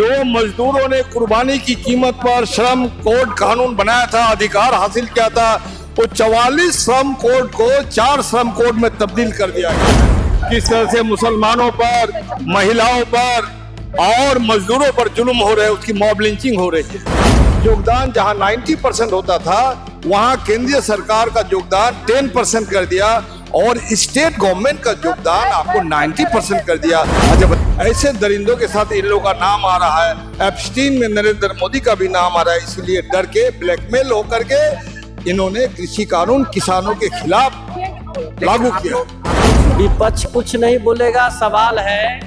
जो मजदूरों ने कुर्बानी की कीमत पर श्रम कोड कानून बनाया था, अधिकार हासिल किया था, वो 44 श्रम कोड को 4 श्रम कोड में तब्दील कर दिया गया। किस तरह से मुसलमानों पर, महिलाओं पर और मजदूरों पर जुल्म हो रहे हैं, उसकी मॉब लिंचिंग हो रही है। योगदान जहां 90% होता था, वहां केंद्रीय सरकार का योगदान 10% कर दिया और स्टेट गवर्नमेंट का योगदान आपको 90% कर दिया। जब ऐसे दरिंदों के साथ इन लोगों का नाम आ रहा है, एप्स्टीन में नरेंद्र मोदी का भी नाम आ रहा है, इसलिए डर के ब्लैकमेल होकर के इन्होंने कृषि कानून किसानों के खिलाफ लागू किया। विपक्ष कुछ नहीं बोलेगा। सवाल है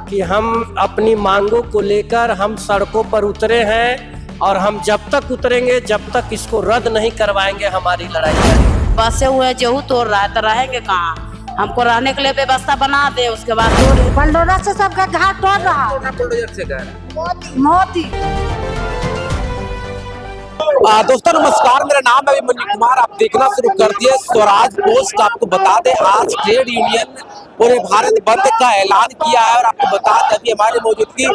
कि हम अपनी मांगों को लेकर हम सड़कों पर उतरे हैं और हम जब तक उतरेंगे, जब तक इसको रद्द नहीं करवाएंगे, हमारी लड़ाई है। बसे हुए जो तोड़ रहा है तो रहेंगे कहाँ? हमको रहने के लिए व्यवस्था बना दे, उसके बाद बुलडोजर से सबका घाट तोड़ रहा है। बुलडोजर से मोदी दोस्तों नमस्कार, मेरा नाम है अभिमन्यु कुमार। आप देखना शुरू कर दिए स्वराज पोस्ट। आपको बता दें आज ट्रेड यूनियन पूरे भारत बंद का ऐलान किया है और आपको बता दें अभी हमारी मौजूदगी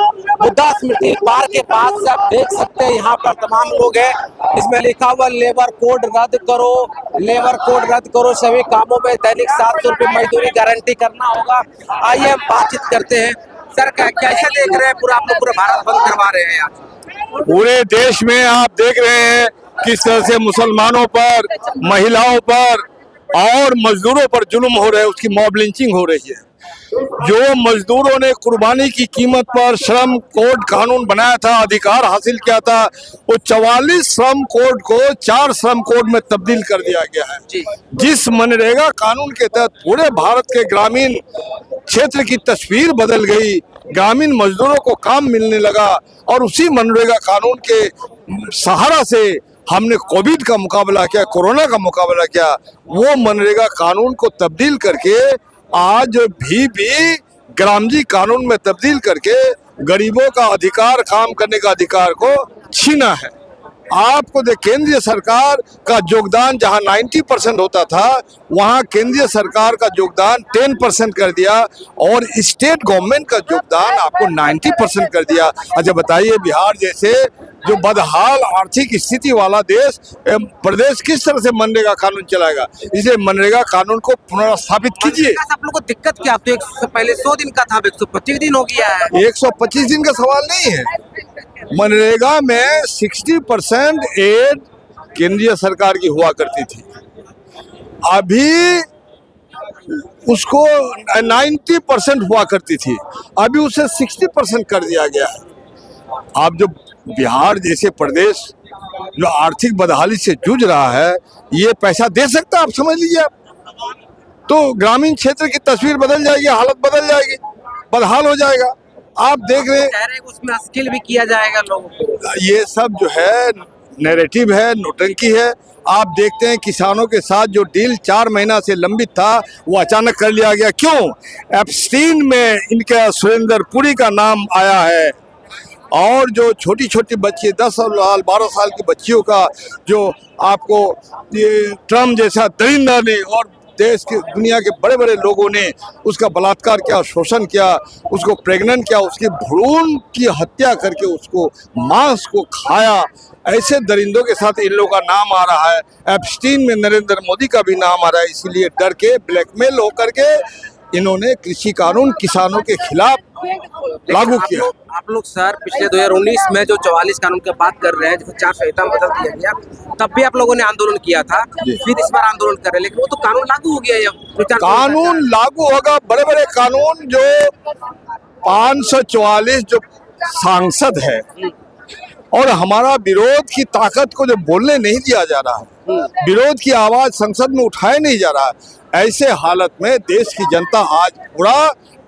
बुद्धा स्मृति पार्क के पास से आप देख सकते हैं, यहाँ पर तमाम लोग हैं। इसमें लिखा हुआ लेबर कोड रद्द करो, लेबर कोड रद्द करो, सभी कामों में दैनिक 700 रुपये मजदूरी गारंटी करना होगा। आइए हम बातचीत करते हैं। सर कैसे देख रहे हैं पूरा, आप लोग पूरा भारत बंद करवा रहे हैं यहाँ? पूरे देश में आप देख रहे हैं किस तरह से मुसलमानों पर, महिलाओं पर और मजदूरों पर जुल्म हो रहे हैं, उसकी मॉब लिंचिंग हो रही है। जो मजदूरों ने कुर्बानी की कीमत पर श्रम कोड कानून बनाया था, अधिकार हासिल किया था, वो 44 श्रम कोड को 4 श्रम कोड में तब्दील कर दिया गया है। जिस मनरेगा कानून के तहत पूरे भारत के ग्रामीण क्षेत्र की तस्वीर बदल गई, ग्रामीण मजदूरों को काम मिलने लगा और उसी मनरेगा कानून के सहारा से हमने कोविड का मुकाबला किया, कोरोना का मुकाबला किया। वो मनरेगा कानून को तब्दील करके आज भी ग्रामजी कानून में तब्दील करके गरीबों का अधिकार, काम करने का अधिकार को छीना है। आपको केंद्रीय सरकार का योगदान जहां 90% होता था, वहां केंद्रीय सरकार का योगदान 10% कर दिया और स्टेट गवर्नमेंट का योगदान आपको 90% कर दिया। अच्छा बताइए, बिहार जैसे जो बदहाल आर्थिक स्थिति वाला प्रदेश किस तरह से मनरेगा कानून चलाएगा? इसे मनरेगा कानून को पुनर्स्थापित कीजिए। आप लोग को दिक्कत क्या? तो पहले 100 दिन का था, 125 दिन हो गया है। 125 दिन का सवाल नहीं है। मनरेगा में 60% एड केंद्रीय सरकार की हुआ करती थी, अभी उसको 90% हुआ करती थी, अभी उसे 60% कर दिया गया है। आप जो बिहार जैसे प्रदेश जो आर्थिक बदहाली से जूझ रहा है, ये पैसा दे सकता है? आप समझ लीजिए, आप तो ग्रामीण क्षेत्र की तस्वीर बदल जाएगी, हालत बदल जाएगी, बदहाल हो जाएगा। आप देख रहे हैं उसमें स्किल भी किया जाएगा लोगों को। ये सब जो है नैरेटिव है, नोटंकी है। आप देखते हैं किसानों के साथ जो डील 4 महीना से लंबित था, वो अचानक कर लिया गया। क्यों? एप्स्टीन में इनका सुरेंद्र पुरी का नाम आया है और जो छोटी छोटी बच्ची 10 साल 12 साल की बच्चियों का जो आपको ये ट्रम्प जैसा दरिंदा ने और देश के दुनिया के बड़े बड़े लोगों ने उसका बलात्कार किया, शोषण किया, उसको प्रेग्नेंट किया, उसकी भ्रूण की हत्या करके उसको मांस को खाया। ऐसे दरिंदों के साथ इन लोगों का नाम आ रहा है। एप्स्टीन में नरेंद्र मोदी का भी नाम आ रहा है, इसलिए डर के ब्लैकमेल होकर के इन्होंने कृषि कानून किसानों के खिलाफ लागू किया। आप लोग सर पिछले 2019 में जो 44 कानून की बात कर रहे हैं, जिसको 4 संहिता में बदल दिया गया, तब भी आप लोगों ने आंदोलन किया था, फिर इस बार आंदोलन कर रहे हैं, लेकिन वो तो कानून लागू हो गया है। कानून लागू होगा, बड़े बड़े कानून जो 544 जो सांसद है और हमारा विरोध की ताकत को जो बोलने नहीं दिया जा रहा है, विरोध की आवाज संसद में उठाया नहीं जा रहा है, ऐसे हालत में देश की जनता आज पूरा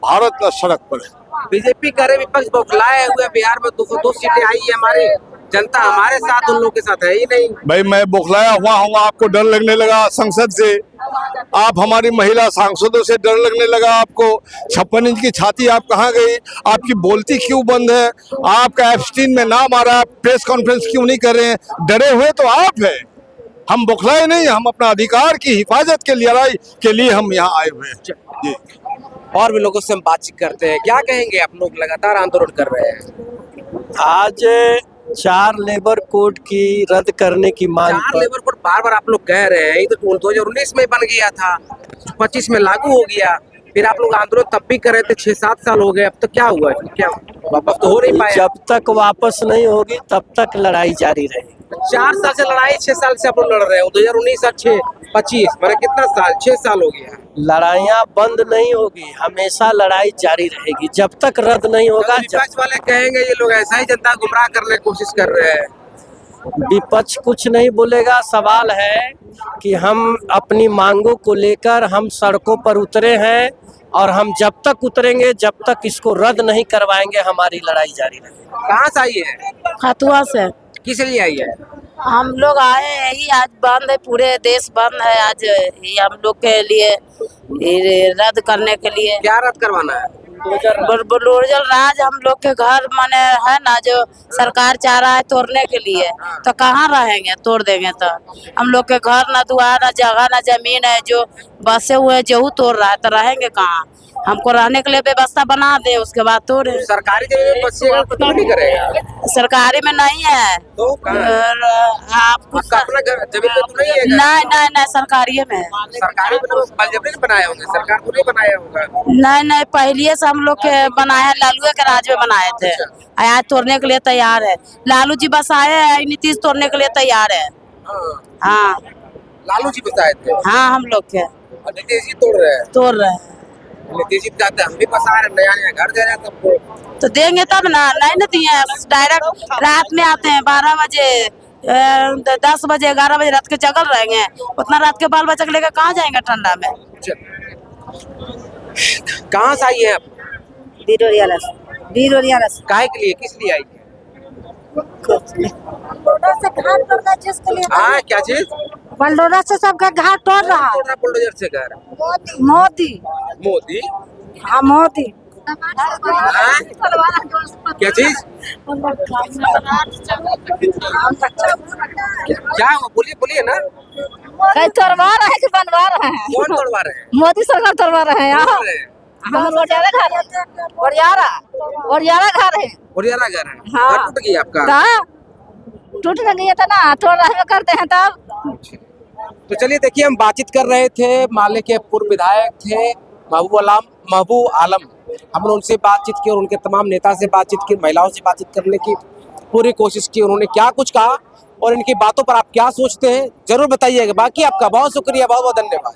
भारत का सड़क पर है। बीजेपी करे विपक्ष बौखलाए हुए, बिहार में 202 सीटें आई है, हमारी जनता हमारे साथ, उन लोगों के साथ है ही नहीं। भाई मैं बौखलाया हुआ हूँ, आपको डर लगने लगा संसद से, आप हमारी महिला सांसदों से डर लगने लगा आपको। 56 इंच की छाती आप कहाँ गई? आपकी बोलती क्यों बंद है? आपका एप्स्टीन में नाम आ रहा है, प्रेस कॉन्फ्रेंस क्यों नहीं कर रहे हैं? डरे हुए तो आप हैं, हम बौखलाए नहीं, हम अपना अधिकार की हिफाजत के लड़ाई के लिए हम यहाँ आए हुए हैं जी। और भी लोगों से हम बातचीत करते हैं, क्या कहेंगे? आप लोग लगातार आंदोलन कर रहे हैं। आज 4 लेबर कोड की रद्द करने की मांग 4 पर लेबर कोड बार बार आप लोग कह रहे हैं, ये तो 2019 में बन गया था, 25 में लागू हो गया, फिर आप लोग आंदोलन तब भी कर रहे थे, 6-7 साल हो गए, अब तो क्या हुआ है? क्या वापस तो हो नहीं पाया? जब तक वापस नहीं होगी तब तक लड़ाई जारी रहेगी। 4 साल से लड़ाई, 6 साल से आप लोग लड़ रहे हो, 2019 और 25 मैंने कितना साल, 6 साल हो गया। लड़ाइयाँ बंद नहीं होगी, हमेशा लड़ाई जारी रहेगी जब तक रद्द नहीं होगा। विपक्ष वाले कहेंगे ये लोग ऐसा ही जनता गुमराह करने की कोशिश कर रहे हैं। विपक्ष कुछ नहीं बोलेगा। सवाल है कि हम अपनी मांगों को लेकर हम सड़कों पर उतरे हैं और हम जब तक उतरेंगे, जब तक इसको रद्द नहीं करवाएंगे, हमारी लड़ाई जारी रहेगी। कहाँ से आई है? खतुआ से किस लिए आई है? हम लोग आए हैं, यही आज बंद है, पूरे देश बंद है आज, ये हम लोग के लिए ये रद्द करने के लिए। क्या रद्द करवाना है? बुलडोजर राज हम लोग के घर माने है ना, जो सरकार चाह रहा है तोड़ने के लिए, तो कहाँ रहेंगे? तोड़ देंगे तो हम लोग के घर ना दुआर ना जगह ना जमीन है, जो बसे हुए जो तोड़ रहा है तो रहेंगे कहाँ? हमको रहने के लिए व्यवस्था बना दे, उसके बाद तोड़े। सरकारी जमीन में बसिएगा तो क्यों नहीं करेगा? सरकारी में नहीं है तो आपको आपका अपना जमीन में तो नहीं है? नहीं सरकारी में है। सरकारी में बलजबरी से बनाए होंगे, सरकार को नहीं बनाया होगा। नहीं पहले से हम लोग के बनाया, लालू के राज में बनाए थे, आज तोड़ने के लिए तैयार है। लालू जी बस आए हैं, नीतीश तोड़ने के लिए तैयार है। हाँ लालू जी बताए थे। हाँ हम लोग के और नीतीश जी तोड़ रहे हैं। तोड़ रहे हैं नीतीश जी कहते हैं हम भी बसा रहे, नया घर दे रहे हैं सबको। तो देंगे तब ना, नहीं ना दिए, डायरेक्ट रात में आते हैं 12 बजे 10 बजे 11 बजे रात के जगल रहेंगे, उतना रात के बाल बच्चा के लेकर कहाँ जाएंगे ठंडा में? कहाँ से आई है आप? बीरोरिया से काहे के लिए, किस लिए आई है? बलडोरा से घर तोड़ रहा है, जिसके लिए हाँ क्या चीज? बलडोरा से सबका घर तोड़ रहा तोड़ रहा बुलडोजर से घर? मोदी। मोदी? हाँ मोदी। हाँ? क्या चीज? क्या हुआ? बोलिए ना। कहीं तोड़वा रहे हैं कि बनवा रहे हैं? कौन तोड़वा रहे हैं? मोदी सरकार तोड़वा रहे हैं। यहाँ हम ओरियारा घर है, ओरियारा घर है। ओरियारा घर है? हाँ। घर टूट गया आपका? टूट गई था ना, तोड़ रहे करते हैं तब। तो चलिए देखिए, हम बातचीत कर रहे थे, माले के पूर्व विधायक थे महबूब आलम। हमने उनसे बातचीत की और उनके तमाम नेता से बातचीत की, महिलाओं से बातचीत करने की पूरी कोशिश की। उन्होंने क्या कुछ कहा और इनकी बातों पर आप क्या सोचते हैं जरूर बताइएगा। बाकी आपका बहुत शुक्रिया, बहुत बहुत धन्यवाद।